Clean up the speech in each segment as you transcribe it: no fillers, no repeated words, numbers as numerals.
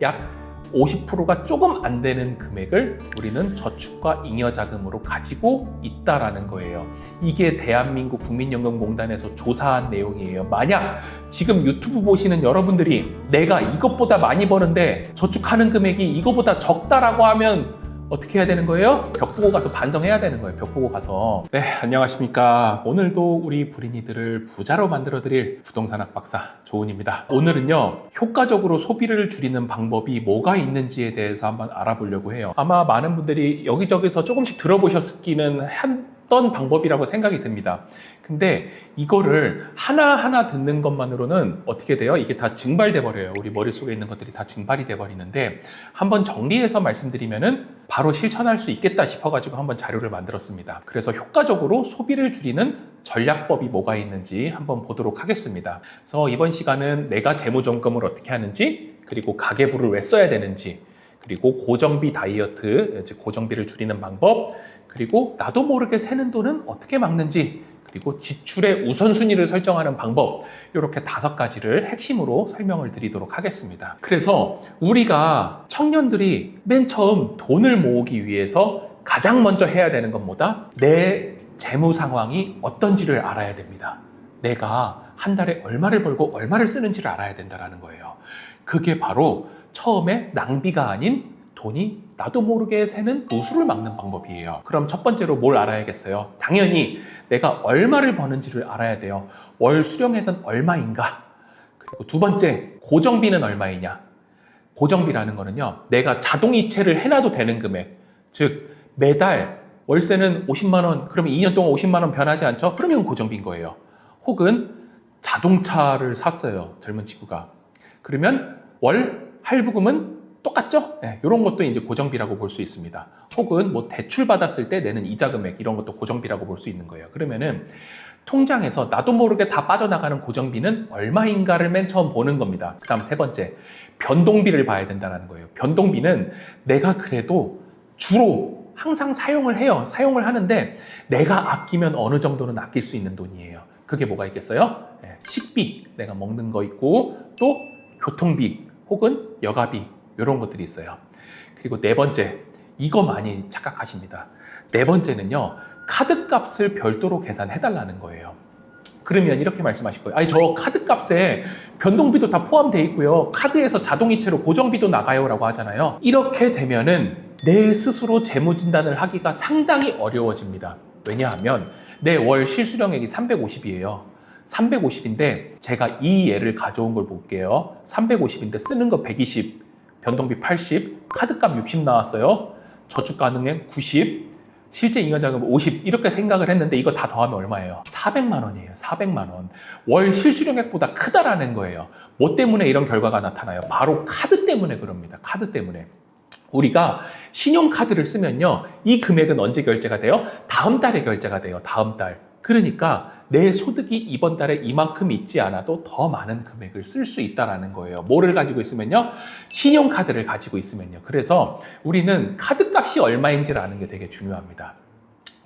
약 50%가 조금 안 되는 금액을 우리는 저축과 잉여자금으로 가지고 있다라는 거예요. 이게 대한민국 국민연금공단에서 조사한 내용이에요. 만약 지금 유튜브 보시는 여러분들이 내가 이것보다 많이 버는데 저축하는 금액이 이거보다 적다라고 하면 어떻게 해야 되는 거예요? 벽 보고 가서 반성해야 되는 거예요. 벽 보고 가서. 네, 안녕하십니까. 오늘도 우리 불인이들을 부자로 만들어드릴 부동산학 박사 조은입니다. 오늘은요, 효과적으로 소비를 줄이는 방법이 뭐가 있는지에 대해서 한번 알아보려고 해요. 아마 많은 분들이 여기저기서 조금씩 들어보셨기는 했던 방법이라고 생각이 듭니다. 근데 이거를 하나하나 듣는 것만으로는 어떻게 돼요? 이게 다 증발돼 버려요. 우리 머릿속에 있는 것들이 다 증발이 돼 버리는데, 한번 정리해서 말씀드리면은 바로 실천할 수 있겠다 싶어가지고 한번 자료를 만들었습니다. 그래서 효과적으로 소비를 줄이는 전략법이 뭐가 있는지 한번 보도록 하겠습니다. 그래서 이번 시간은 내가 재무점검을 어떻게 하는지, 그리고 가계부를 왜 써야 되는지, 그리고 고정비 다이어트, 즉 고정비를 줄이는 방법, 그리고 나도 모르게 새는 돈은 어떻게 막는지, 그리고 지출의 우선순위를 설정하는 방법, 이렇게 5가지를 핵심으로 설명을 드리도록 하겠습니다. 그래서 우리가 청년들이 맨 처음 돈을 모으기 위해서 가장 먼저 해야 되는 건 뭐다? 내 재무 상황이 어떤지를 알아야 됩니다. 내가 한 달에 얼마를 벌고 얼마를 쓰는지를 알아야 된다는 거예요. 그게 바로 처음에 낭비가 아닌 돈이 나도 모르게 새는 누수를 막는 방법이에요. 그럼 첫 번째로 뭘 알아야겠어요? 당연히 내가 얼마를 버는지를 알아야 돼요. 월 수령액은 얼마인가? 그리고 두 번째, 고정비는 얼마이냐? 고정비라는 거는요, 내가 자동이체를 해놔도 되는 금액, 즉 매달 월세는 50만 원, 그러면 2년 동안 50만 원 변하지 않죠? 그러면 고정비인 거예요. 혹은 자동차를 샀어요, 젊은 친구가. 그러면 월 할부금은 똑같죠? 네, 이런 것도 이제 고정비라고 볼 수 있습니다. 혹은 뭐 대출 받았을 때 내는 이자 금액, 이런 것도 고정비라고 볼 수 있는 거예요. 그러면은 통장에서 나도 모르게 다 빠져나가는 고정비는 얼마인가를 맨 처음 보는 겁니다. 그 다음 세 번째, 변동비를 봐야 된다는 거예요. 변동비는 내가 그래도 주로 항상 사용을 해요. 사용을 하는데 내가 아끼면 어느 정도는 아낄 수 있는 돈이에요. 그게 뭐가 있겠어요? 네, 식비, 내가 먹는 거 있고, 또 교통비 혹은 여가비, 이런 것들이 있어요. 그리고 네 번째, 이거 많이 착각하십니다. 네 번째는요, 카드 값을 별도로 계산해달라는 거예요. 그러면 이렇게 말씀하실 거예요. 아니, 저 카드 값에 변동비도 다 포함되어 있고요, 카드에서 자동이체로 고정비도 나가요 라고 하잖아요. 이렇게 되면은 내 스스로 재무진단을 하기가 상당히 어려워집니다. 왜냐하면 내 월 실수령액이 350이에요 350인데 제가 이 예를 가져온 걸 볼게요. 350인데 쓰는 거 120, 변동비 80, 카드값 60 나왔어요. 저축 가능액 90, 실제 잉여자금 50, 이렇게 생각을 했는데 이거 다 더하면 얼마예요? 400만 원이에요. 400만 원. 월 실수령액보다 크다라는 거예요. 뭐 때문에 이런 결과가 나타나요? 바로 카드 때문에 그럽니다. 카드 때문에. 우리가 신용카드를 쓰면요, 이 금액은 언제 결제가 돼요? 다음 달에 결제가 돼요. 다음 달. 그러니까 내 소득이 이번 달에 이만큼 있지 않아도 더 많은 금액을 쓸 수 있다는 거예요. 뭐를 가지고 있으면요? 신용카드를 가지고 있으면요. 그래서 우리는 카드값이 얼마인지를 아는 게 되게 중요합니다.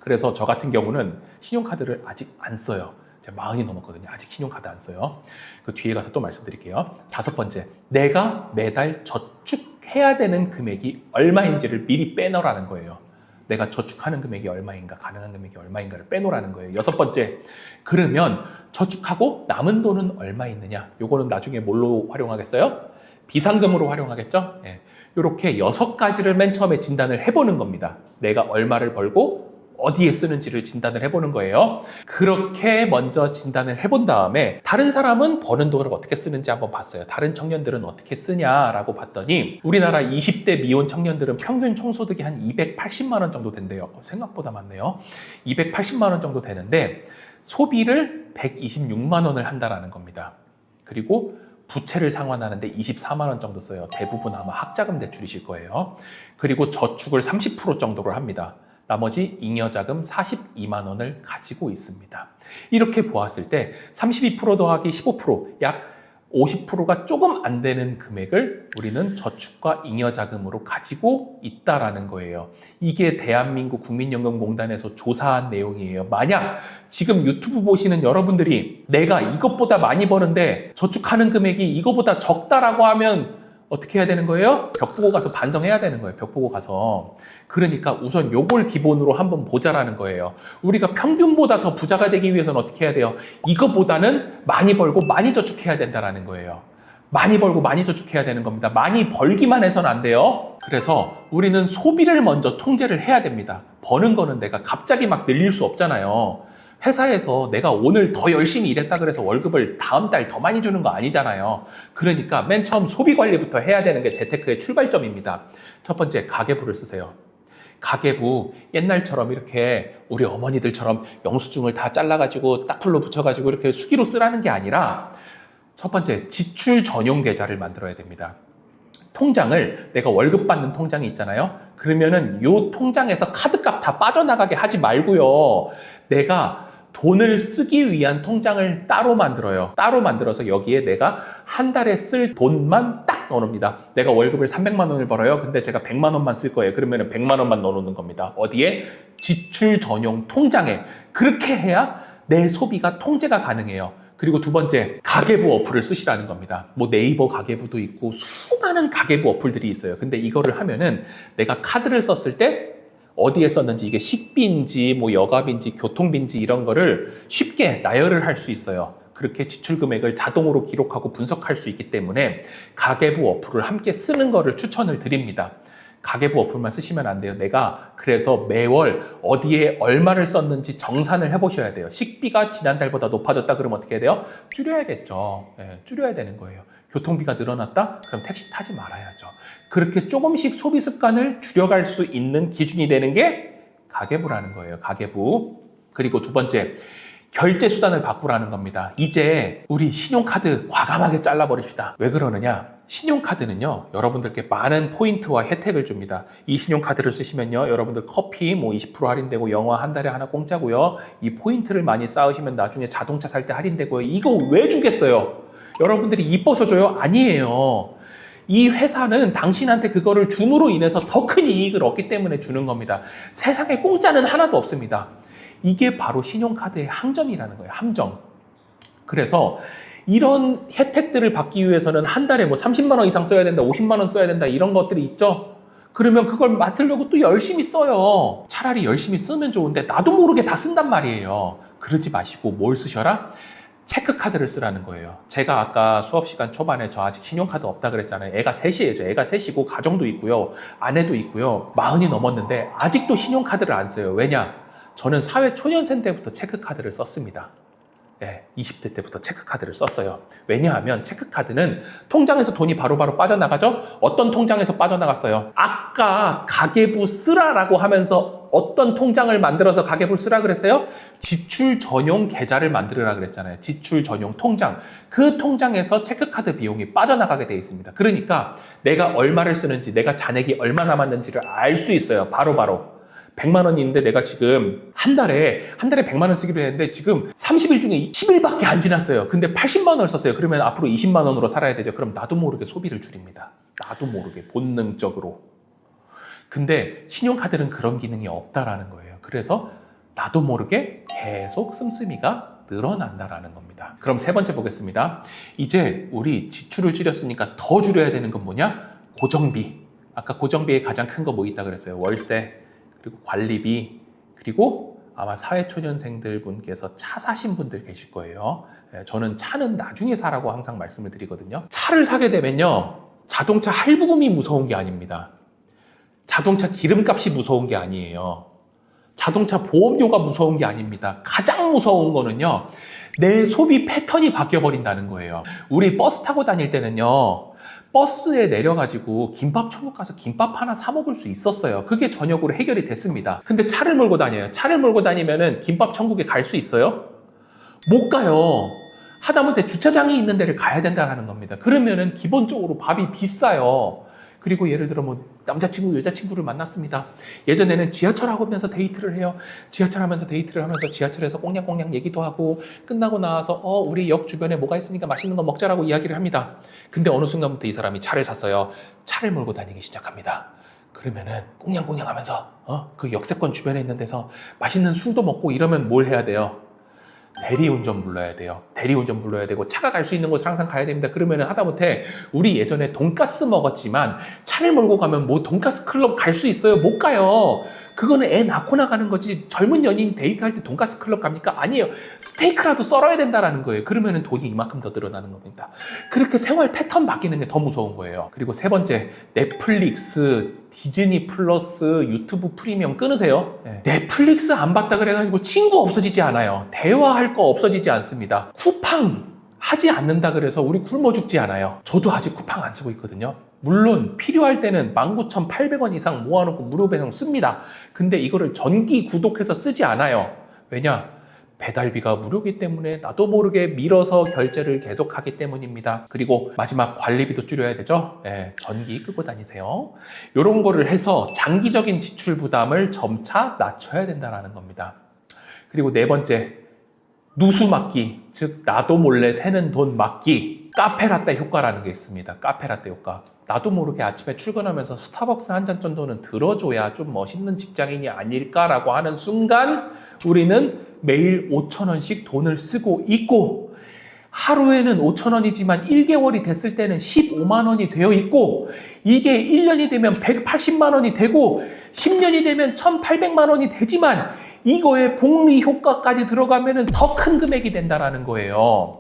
그래서 저 같은 경우는 신용카드를 아직 안 써요. 제가 40이 넘었거든요. 아직 신용카드 안 써요. 그 뒤에 가서 또 말씀드릴게요. 5번째, 내가 매달 저축해야 되는 금액이 얼마인지를 미리 빼놓으라는 거예요. 내가 저축하는 금액이 얼마인가, 가능한 금액이 얼마인가를 빼놓으라는 거예요. 6번째, 그러면 저축하고 남은 돈은 얼마 있느냐? 요거는 나중에 뭘로 활용하겠어요? 비상금으로 활용하겠죠? 네. 이렇게 6가지를 맨 처음에 진단을 해보는 겁니다. 내가 얼마를 벌고 어디에 쓰는지를 진단을 해보는 거예요. 그렇게 먼저 진단을 해본 다음에 다른 사람은 버는 돈을 어떻게 쓰는지 한번 봤어요. 다른 청년들은 어떻게 쓰냐라고 봤더니 우리나라 20대 미혼 청년들은 평균 총소득이 한 280만 원 정도 된대요. 생각보다 많네요. 280만 원 정도 되는데 소비를 126만 원을 한다라는 겁니다. 그리고 부채를 상환하는데 24만 원 정도 써요. 대부분 아마 학자금 대출이실 거예요. 그리고 저축을 30% 정도를 합니다. 나머지 잉여자금 42만 원을 가지고 있습니다. 이렇게 보았을 때 32% 더하기 15%, 약 50%가 조금 안 되는 금액을 우리는 저축과 잉여자금으로 가지고 있다라는 거예요. 이게 대한민국 국민연금공단에서 조사한 내용이에요. 만약 지금 유튜브 보시는 여러분들이 내가 이것보다 많이 버는데 저축하는 금액이 이거보다 적다라고 하면 어떻게 해야 되는 거예요? 벽 보고 가서 반성해야 되는 거예요. 벽 보고 가서. 그러니까 우선 요걸 기본으로 한번 보자라는 거예요. 우리가 평균보다 더 부자가 되기 위해서는 어떻게 해야 돼요? 이거보다는 많이 벌고 많이 저축해야 된다라는 거예요. 많이 벌고 많이 저축해야 되는 겁니다. 많이 벌기만 해서는 안 돼요. 그래서 우리는 소비를 먼저 통제를 해야 됩니다. 버는 거는 내가 갑자기 막 늘릴 수 없잖아요. 회사에서 내가 오늘 더 열심히 일했다 그래서 월급을 다음 달 더 많이 주는 거 아니잖아요. 그러니까 맨 처음 소비 관리부터 해야 되는 게 재테크의 출발점입니다. 첫 번째, 가계부를 쓰세요. 가계부, 옛날처럼 이렇게 우리 어머니들처럼 영수증을 다 잘라가지고 딱풀로 붙여가지고 이렇게 수기로 쓰라는 게 아니라 첫 번째, 지출 전용 계좌를 만들어야 됩니다. 통장을, 내가 월급 받는 통장이 있잖아요. 그러면은 요 통장에서 카드값 다 빠져나가게 하지 말고요. 내가 돈을 쓰기 위한 통장을 따로 만들어요. 따로 만들어서 여기에 내가 한 달에 쓸 돈만 딱 넣어놓습니다. 내가 월급을 300만 원을 벌어요. 근데 제가 100만 원만 쓸 거예요. 그러면 100만 원만 넣어놓는 겁니다. 어디에? 지출 전용 통장에. 그렇게 해야 내 소비가 통제가 가능해요. 그리고 두 번째, 가계부 어플을 쓰시라는 겁니다. 뭐 네이버 가계부도 있고 수많은 가계부 어플들이 있어요. 근데 이거를 하면은 내가 카드를 썼을 때 어디에 썼는지, 이게 식비인지 뭐 여가비인지 교통비인지 이런 거를 쉽게 나열을 할 수 있어요. 그렇게 지출 금액을 자동으로 기록하고 분석할 수 있기 때문에 가계부 어플을 함께 쓰는 거를 추천을 드립니다. 가계부 어플만 쓰시면 안 돼요. 내가 그래서 매월 어디에 얼마를 썼는지 정산을 해보셔야 돼요. 식비가 지난달보다 높아졌다 그러면 어떻게 해야 돼요? 줄여야겠죠. 네, 줄여야 되는 거예요. 교통비가 늘어났다? 그럼 택시 타지 말아야죠. 그렇게 조금씩 소비 습관을 줄여갈 수 있는 기준이 되는 게 가계부라는 거예요. 가계부. 그리고 두 번째, 결제 수단을 바꾸라는 겁니다. 이제 우리 신용카드 과감하게 잘라버립시다. 왜 그러느냐? 신용카드는요, 여러분들께 많은 포인트와 혜택을 줍니다. 이 신용카드를 쓰시면요, 여러분들 커피 뭐 20% 할인되고 영화 한 달에 하나 공짜고요. 이 포인트를 많이 쌓으시면 나중에 자동차 살 때 할인되고요. 이거 왜 주겠어요? 여러분들이 이뻐서 줘요? 아니에요. 이 회사는 당신한테 그거를 줌으로 인해서 더 큰 이익을 얻기 때문에 주는 겁니다. 세상에 공짜는 하나도 없습니다. 이게 바로 신용카드의 함정이라는 거예요. 함정. 그래서 이런 혜택들을 받기 위해서는 한 달에 뭐 30만 원 이상 써야 된다, 50만 원 써야 된다 이런 것들이 있죠. 그러면 그걸 맡으려고 또 열심히 써요. 차라리 열심히 쓰면 좋은데 나도 모르게 다 쓴단 말이에요. 그러지 마시고 뭘 쓰셔라? 체크카드를 쓰라는 거예요. 제가 아까 수업 시간 초반에 저 아직 신용카드 없다 그랬잖아요. 애가 셋이에요. 애가 셋이고 가정도 있고요. 아내도 있고요. 40이 넘었는데 아직도 신용카드를 안 써요. 왜냐? 저는 사회 초년생 때부터 체크카드를 썼습니다. 네, 20대 때부터 체크카드를 썼어요. 왜냐하면 체크카드는 통장에서 돈이 바로바로 빠져나가죠? 어떤 통장에서 빠져나갔어요? 아까 가계부 쓰라라고 하면서 어떤 통장을 만들어서 가계부 쓰라 그랬어요? 지출 전용 계좌를 만들으라 그랬잖아요. 지출 전용 통장. 그 통장에서 체크카드 비용이 빠져나가게 돼 있습니다. 그러니까 내가 얼마를 쓰는지, 내가 잔액이 얼마 남았는지를 알 수 있어요. 바로바로. 100만 원이 있는데 내가 지금 한 달에 100만 원 쓰기로 했는데 지금 30일 중에 10일밖에 안 지났어요. 근데 80만 원을 썼어요. 그러면 앞으로 20만 원으로 살아야 되죠. 그럼 나도 모르게 소비를 줄입니다. 나도 모르게 본능적으로. 근데 신용카드는 그런 기능이 없다라는 거예요. 그래서 나도 모르게 계속 씀씀이가 늘어난다라는 겁니다. 그럼 세 번째 보겠습니다. 이제 우리 지출을 줄였으니까 더 줄여야 되는 건 뭐냐? 고정비. 아까 고정비에 가장 큰 거 뭐 있다 그랬어요? 월세. 그리고 관리비, 그리고 아마 사회초년생들 분께서 차 사신 분들 계실 거예요. 저는 차는 나중에 사라고 항상 말씀을 드리거든요. 차를 사게 되면요, 자동차 할부금이 무서운 게 아닙니다. 자동차 기름값이 무서운 게 아니에요. 자동차 보험료가 무서운 게 아닙니다. 가장 무서운 거는요, 내 소비 패턴이 바뀌어버린다는 거예요. 우리 버스 타고 다닐 때는요, 버스에 내려가지고 김밥 천국 가서 김밥 하나 사 먹을 수 있었어요. 그게 저녁으로 해결이 됐습니다. 근데 차를 몰고 다녀요. 차를 몰고 다니면은 김밥 천국에 갈 수 있어요? 못 가요. 하다못해 주차장이 있는 데를 가야 된다는 겁니다. 그러면은 기본적으로 밥이 비싸요. 그리고 예를 들어 뭐 남자친구, 여자친구를 만났습니다. 예전에는 지하철 하면서 데이트를 해요. 지하철 하면서 데이트를 하면서 지하철에서 꽁냥꽁냥 얘기도 하고 끝나고 나와서 우리 역 주변에 뭐가 있으니까 맛있는 거 먹자라고 이야기를 합니다. 근데 어느 순간부터 이 사람이 차를 샀어요. 차를 몰고 다니기 시작합니다. 그러면은 꽁냥꽁냥 하면서 그 역세권 주변에 있는 데서 맛있는 술도 먹고 이러면 뭘 해야 돼요? 대리운전 불러야 돼요. 대리운전 불러야 되고 차가 갈 수 있는 곳을 항상 가야 됩니다. 그러면 하다못해 우리 예전에 돈가스 먹었지만 차를 몰고 가면 뭐 돈가스 클럽 갈 수 있어요? 못 가요. 그거는 애 낳고 나가는 거지. 젊은 연인 데이트할 때 돈가스 클럽 갑니까? 아니에요. 스테이크라도 썰어야 된다라는 거예요. 그러면 돈이 이만큼 더 늘어나는 겁니다. 그렇게 생활 패턴 바뀌는 게 더 무서운 거예요. 그리고 세 번째, 넷플릭스, 디즈니 플러스, 유튜브 프리미엄 끊으세요. 넷플릭스 안 봤다 그래가지고 친구 없어지지 않아요. 대화할 거 없어지지 않습니다. 쿠팡 하지 않는다 그래서 우리 굶어 죽지 않아요. 저도 아직 쿠팡 안 쓰고 있거든요. 물론 필요할 때는 19,800원 이상 모아놓고 무료 배송 씁니다. 근데 이거를 정기 구독해서 쓰지 않아요. 왜냐? 배달비가 무료이기 때문에 나도 모르게 밀어서 결제를 계속하기 때문입니다. 그리고 마지막 관리비도 줄여야 되죠. 전기 끄고 다니세요. 이런 거를 해서 장기적인 지출 부담을 점차 낮춰야 된다는 겁니다. 그리고 네 번째, 누수 막기, 즉 나도 몰래 새는 돈 막기. 카페라떼 효과라는 게 있습니다. 카페라떼 효과. 나도 모르게 아침에 출근하면서 스타벅스 한 잔 정도는 들어줘야 좀 멋있는 직장인이 아닐까라고 하는 순간 우리는 매일 5,000원씩 돈을 쓰고 있고, 하루에는 5,000원이지만 1개월이 됐을 때는 15만 원이 되어 있고, 이게 1년이 되면 180만 원이 되고 10년이 되면 1,800만 원이 되지만 이거에 복리 효과까지 들어가면 더 큰 금액이 된다는 거예요.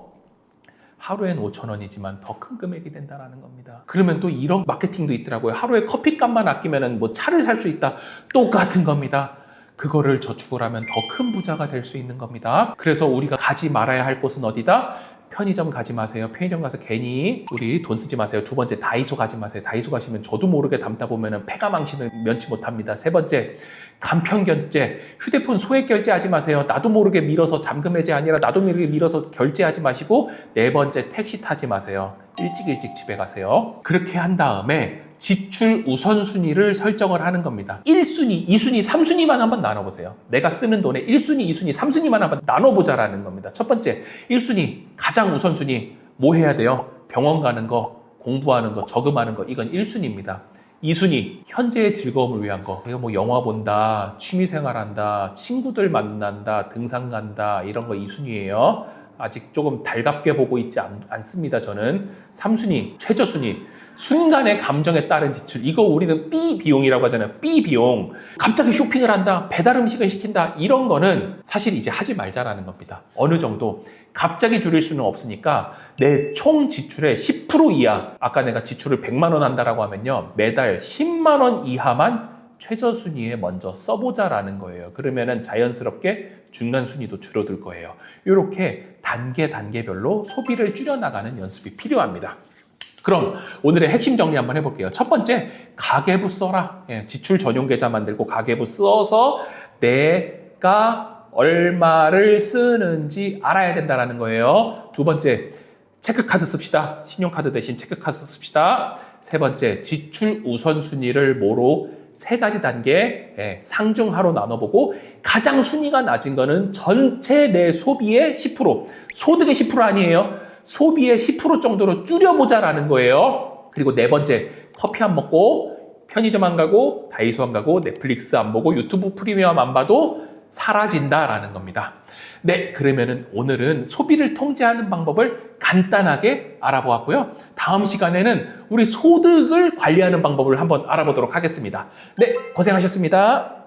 하루엔 5,000원이지만 더 큰 금액이 된다는 겁니다. 그러면 또 이런 마케팅도 있더라고요. 하루에 커피값만 아끼면 뭐 차를 살 수 있다. 똑같은 겁니다. 그거를 저축을 하면 더 큰 부자가 될 수 있는 겁니다. 그래서 우리가 가지 말아야 할 곳은 어디다? 편의점 가지 마세요. 편의점 가서 괜히 우리 돈 쓰지 마세요. 두 번째, 다이소 가지 마세요. 다이소 가시면 저도 모르게 담다 보면 폐가 망신을 면치 못합니다. 세 번째, 간편 결제, 휴대폰 소액 결제하지 마세요. 나도 모르게 밀어서 잠금 해제 아니라 나도 모르게 밀어서 결제하지 마시고, 네 번째, 택시 타지 마세요. 일찍 집에 가세요. 그렇게 한 다음에 지출 우선순위를 설정을 하는 겁니다. 1순위, 2순위, 3순위만 한번 나눠보세요. 내가 쓰는 돈의 1순위, 2순위, 3순위만 한번 나눠보자라는 겁니다. 첫 번째, 1순위, 가장 우선순위, 뭐 해야 돼요? 병원 가는 거, 공부하는 거, 저금하는 거, 이건 1순위입니다. 2순위, 현재의 즐거움을 위한 거. 내가 뭐 영화 본다, 취미생활 한다, 친구들 만난다, 등산 간다, 이런 거 2순위예요. 아직 조금 달갑게 보고 있지 않습니다, 저는. 3순위, 최저순위. 순간의 감정에 따른 지출. 이거 우리는 B 비용이라고 하잖아요. B 비용. 갑자기 쇼핑을 한다, 배달 음식을 시킨다, 이런 거는 사실 이제 하지 말자라는 겁니다. 어느 정도 갑자기 줄일 수는 없으니까 내 총 지출의 10% 이하, 아까 내가 지출을 100만 원 한다라고 하면요, 매달 10만 원 이하만 최저 순위에 먼저 써보자라는 거예요. 그러면은 자연스럽게 중간 순위도 줄어들 거예요. 이렇게 단계별로 소비를 줄여나가는 연습이 필요합니다. 그럼 오늘의 핵심 정리 한번 해볼게요. 첫 번째, 가계부 써라. 지출 전용 계좌 만들고 가계부 써서 내가 얼마를 쓰는지 알아야 된다는 거예요. 두 번째, 체크카드 씁시다. 신용카드 대신 체크카드 씁시다. 세 번째, 지출 우선순위를 뭐로? 세 가지 단계 상중하로 나눠보고, 가장 순위가 낮은 거는 전체 내 소비의 10%, 소득의 10% 아니에요. 소비의 10% 정도로 줄여보자라는 거예요. 그리고 네 번째, 커피 안 먹고 편의점 안 가고 다이소 안 가고 넷플릭스 안 보고 유튜브 프리미엄 안 봐도 사라진다라는 겁니다. 네, 그러면은 오늘은 소비를 통제하는 방법을 간단하게 알아보았고요. 다음 시간에는 우리 소득을 관리하는 방법을 한번 알아보도록 하겠습니다. 네, 고생하셨습니다.